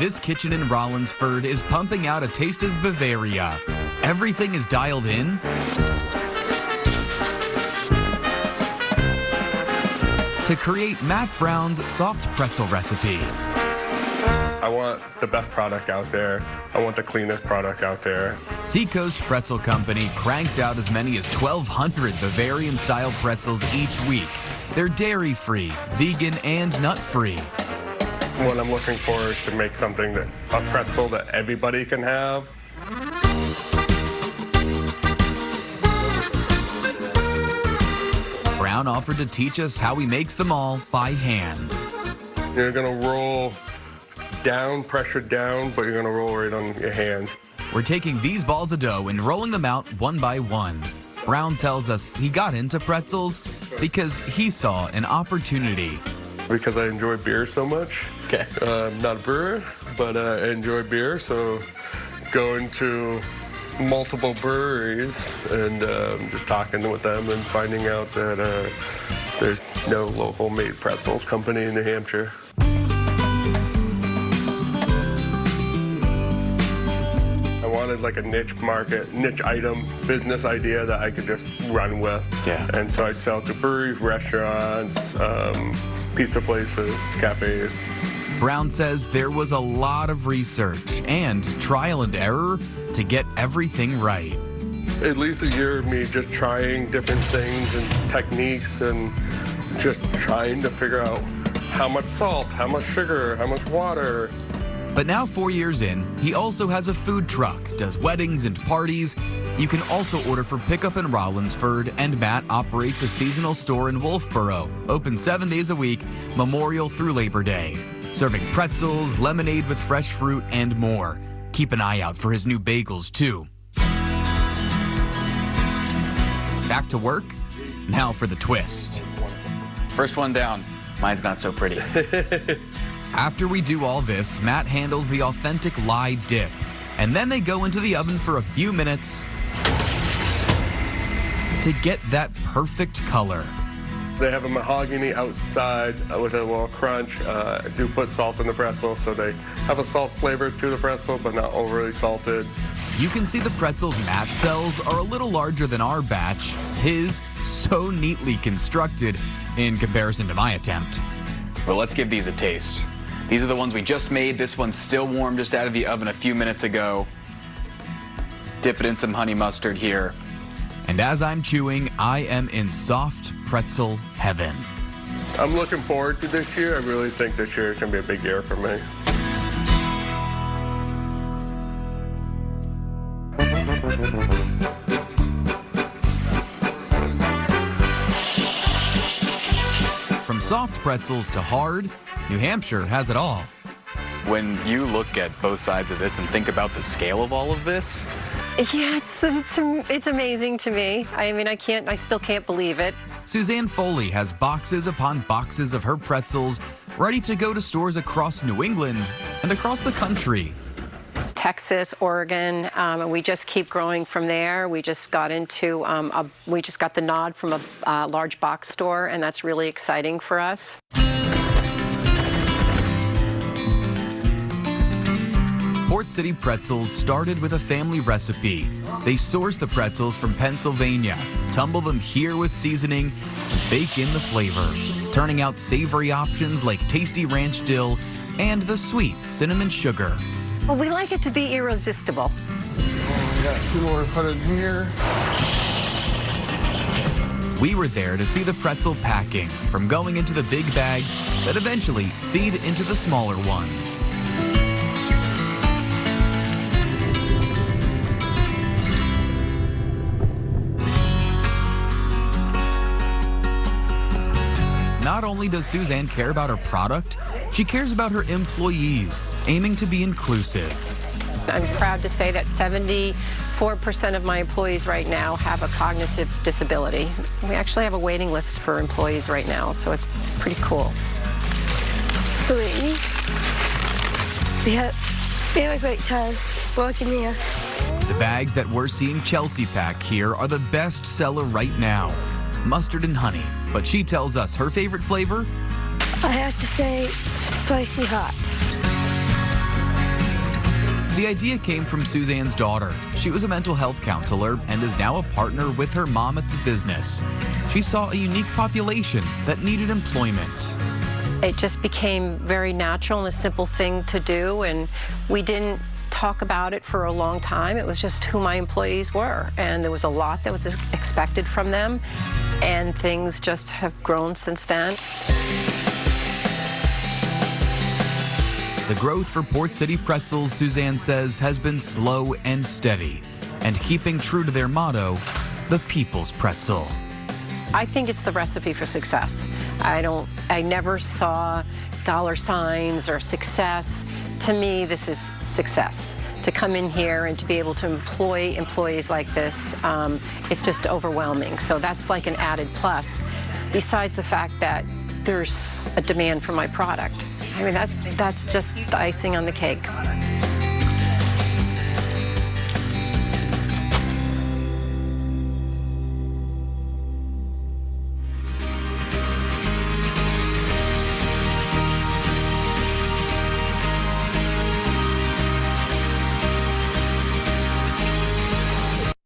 this kitchen in Rollinsford is pumping out a taste of Bavaria. Everything is dialed in to create Matt Brown's soft pretzel recipe. I want the best product out there. I want the cleanest product out there. Seacoast Pretzel Company cranks out as many as 1,200 Bavarian-style pretzels each week. They're dairy-free, vegan, and nut-free. What I'm looking for is to make something a pretzel that everybody can have. Brown offered to teach us how he makes them all by hand. You're gonna roll down, pressure down, but you're gonna roll right on your hands. We're taking these balls of dough and rolling them out one by one. Brown tells us he got into pretzels because he saw an opportunity. Because I enjoy beer so much. Okay. I'm not a brewer, but I enjoy beer, so going to multiple breweries and just talking with them and finding out that there's no local made pretzels company in New Hampshire. I wanted like a niche market, niche item, business idea that I could just run with. Yeah. And so I sell to breweries, restaurants, pizza places, cafes. Brown says there was a lot of research and trial and error to get everything right. At least a year of me just trying different things and techniques and just trying to figure out how much salt, how much sugar, how much water. But now 4 years in, he also has a food truck, does weddings and parties. You can also order for pickup in Rollinsford, and Matt operates a seasonal store in Wolfboro, open 7 days a week, Memorial through Labor Day, serving pretzels, lemonade with fresh fruit, and more. Keep an eye out for his new bagels, too. Back to work? Now for the twist. First one down. Mine's not so pretty. After we do all this, Matt handles the authentic lye dip, and then they go into the oven for a few minutes to get that perfect color. They have a mahogany outside with a little crunch. I do put salt in the pretzel, so they have a salt flavor to the pretzel, but not overly salted. You can see the pretzels Matt sells are a little larger than our batch. His, so neatly constructed in comparison to my attempt. Well, let's give these a taste. These are the ones we just made. This one's still warm, just out of the oven a few minutes ago. Dip it in some honey mustard here. And as I'm chewing, I am in soft pretzel heaven. I'm looking forward to this year. I really think this year is going to be a big year for me. From soft pretzels to hard, New Hampshire has it all. When you look at both sides of this and think about the scale of all of this, yeah, it's amazing to me. I mean, I still can't believe it. Suzanne Foley has boxes upon boxes of her pretzels ready to go to stores across New England and across the country. Texas, Oregon, and we just keep growing from there. We just got into, we just got the nod from a large box store, and that's really exciting for us. Port City Pretzels started with a family recipe. They source the pretzels from Pennsylvania, tumble them here with seasoning, and bake in the flavor, turning out savory options like tasty ranch dill and the sweet cinnamon sugar. Well, we like it to be irresistible. We got 2 more put in here. We were there to see the pretzel packing, from going into the big bags that eventually feed into the smaller ones. Not only does Suzanne care about her product, she cares about her employees, aiming to be inclusive. I'm proud to say that 74% of my employees right now have a cognitive disability. We actually have a waiting list for employees right now, so it's pretty cool. 3. We have a great time working here. The bags that we're seeing Chelsea pack here are the best seller right now. Mustard and honey, but she tells us her favorite flavor? I have to say, spicy hot. The idea came from Suzanne's daughter. She was a mental health counselor and is now a partner with her mom at the business. She saw a unique population that needed employment. It just became very natural and a simple thing to do, and we didn't talk about it for a long time. It was just who my employees were, and there was a lot that was expected from them, and things just have grown since then. The growth for Port City Pretzels, Suzanne says, has been slow and steady, and keeping true to their motto, the people's pretzel. I think it's the recipe for success. I never saw dollar signs or success. To me, this is success. To come in here and to be able to employ employees like this, it's just overwhelming. So that's like an added plus, besides the fact that there's a demand for my product. I mean, that's just the icing on the cake.